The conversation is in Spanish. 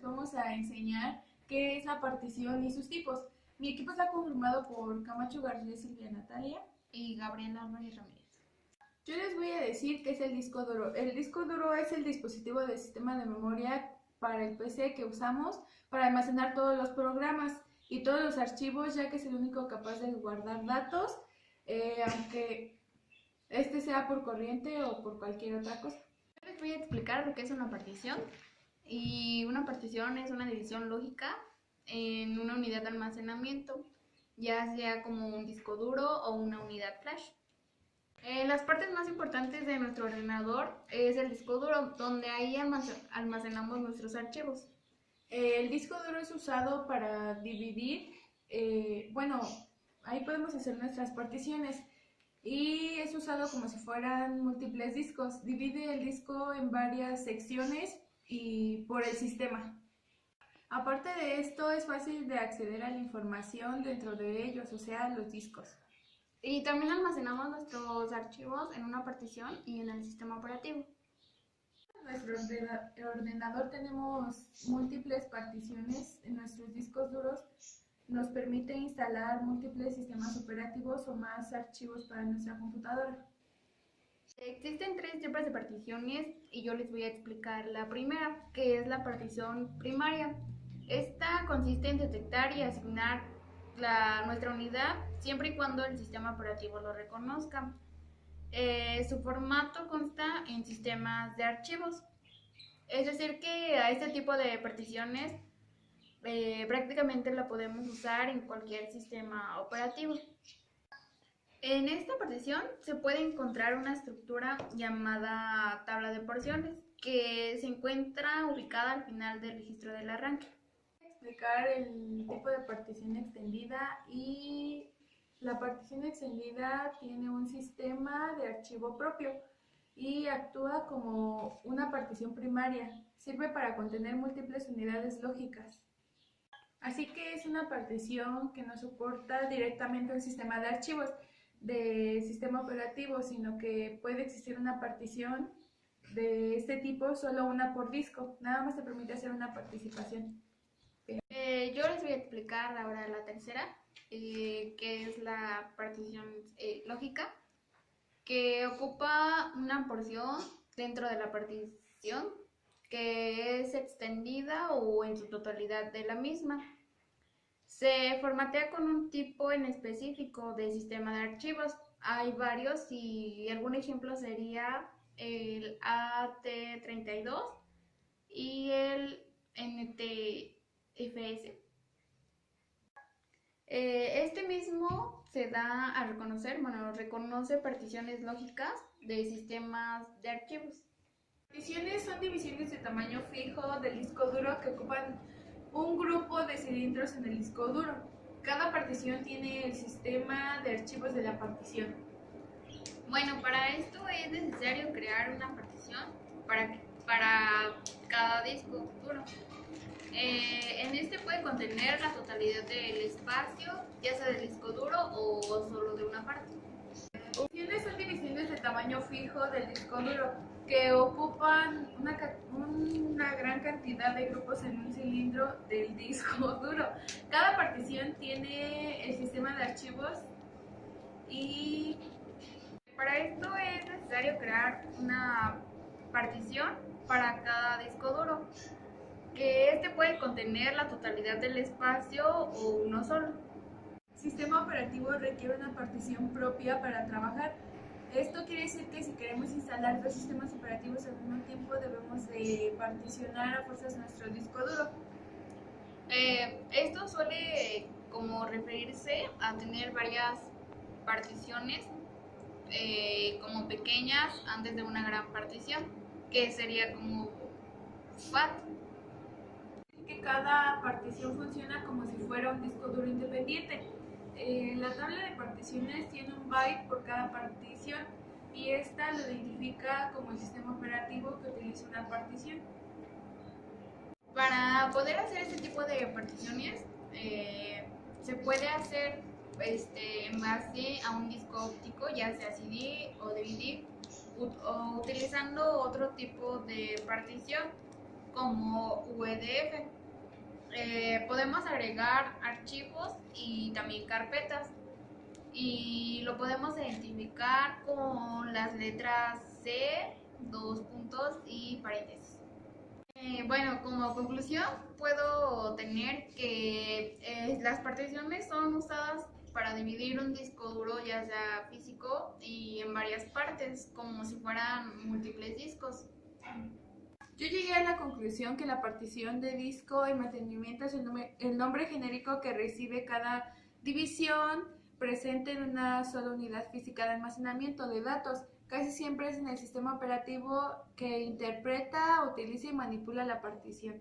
vamos a enseñar qué es la partición y sus tipos. Mi equipo está conformado por Camacho García, Silvia Natalia y Gabriela Álvarez Ramírez. Yo les voy a decir qué es el disco duro. El disco duro es el dispositivo del sistema de memoria para el PC que usamos para almacenar todos los programas y todos los archivos, ya que es el único capaz de guardar datos, aunque este sea por corriente o por cualquier otra cosa. Yo les voy a explicar lo que es una partición. Y una partición es una división lógica en una unidad de almacenamiento, ya sea como un disco duro o una unidad flash. Las partes más importantes de nuestro ordenador es el disco duro, donde ahí almacenamos nuestros archivos. El disco duro es usado para dividir, ahí podemos hacer nuestras particiones y es usado como si fueran múltiples discos. Divide el disco en varias secciones y por el sistema. Aparte de esto, es fácil de acceder a la información dentro de ellos, o sea, los discos. Y también almacenamos nuestros archivos en una partición y en el sistema operativo. En nuestro ordenador tenemos múltiples particiones en nuestros discos duros. Nos permite instalar múltiples sistemas operativos o más archivos para nuestra computadora. Existen 3 tipos de particiones y yo les voy a explicar la primera, que es la partición primaria. Esta consiste en detectar y asignar nuestra unidad siempre y cuando el sistema operativo lo reconozca. Su formato consta en sistemas de archivos, es decir que a este tipo de particiones prácticamente la podemos usar en cualquier sistema operativo. En esta partición se puede encontrar una estructura llamada tabla de porciones que se encuentra ubicada al final del registro del arranque. Explicar el tipo de partición extendida y la partición extendida tiene un sistema de archivo propio y actúa como una partición primaria. Sirve para contener múltiples unidades lógicas. Así que es una partición que no soporta directamente un sistema de archivos de sistema operativo, sino que puede existir una partición de este tipo, solo una por disco. Nada más te permite hacer una participación. Yo les voy a explicar ahora la tercera, que es la partición lógica, que ocupa una porción dentro de la partición que es extendida o en su totalidad de la misma. Se formatea con un tipo en específico de sistema de archivos. Hay varios y algún ejemplo sería el AT32 y el NTFS. Este mismo se da a reconocer, reconoce particiones lógicas de sistemas de archivos. Particiones son divisiones de tamaño fijo del disco duro que ocupan un grupo de cilindros en el disco duro. Cada partición tiene el sistema de archivos de la partición. Bueno, para esto es necesario crear una partición para cada disco duro. En este puede contener la totalidad del espacio, ya sea del disco duro o solo de una parte. Particiones son divisiones de tamaño fijo del disco duro que ocupan una gran cantidad de grupos en un cilindro del disco duro. Cada partición tiene el sistema de archivos y para esto es necesario crear una partición para cada disco duro, que este puede contener la totalidad del espacio o uno solo. El sistema operativo requiere una partición propia para trabajar. Esto quiere decir que si queremos instalar 2 sistemas operativos al mismo tiempo debemos de particionar a fuerzas nuestro disco duro. Esto suele como referirse a tener varias particiones como pequeñas antes de una gran partición, que sería como FAT. Que cada partición funciona como si fuera un disco duro independiente. La tabla de particiones tiene un byte por cada partición y esta lo identifica como el sistema operativo que utiliza una partición. Para poder hacer este tipo de particiones se puede hacer en base a un disco óptico, ya sea CD o DVD, o utilizando otro tipo de partición. como UDF. Podemos agregar archivos y también carpetas, y lo podemos identificar con las letras C, dos puntos y paréntesis. Bueno, como conclusión puedo tener que las particiones son usadas para dividir un disco duro, ya sea físico, y en varias partes, como si fueran múltiples discos. Yo llegué a la conclusión que la partición de disco y mantenimiento es el nombre genérico que recibe cada división presente en una sola unidad física de almacenamiento de datos. Casi siempre es en el sistema operativo que interpreta, utiliza y manipula la partición.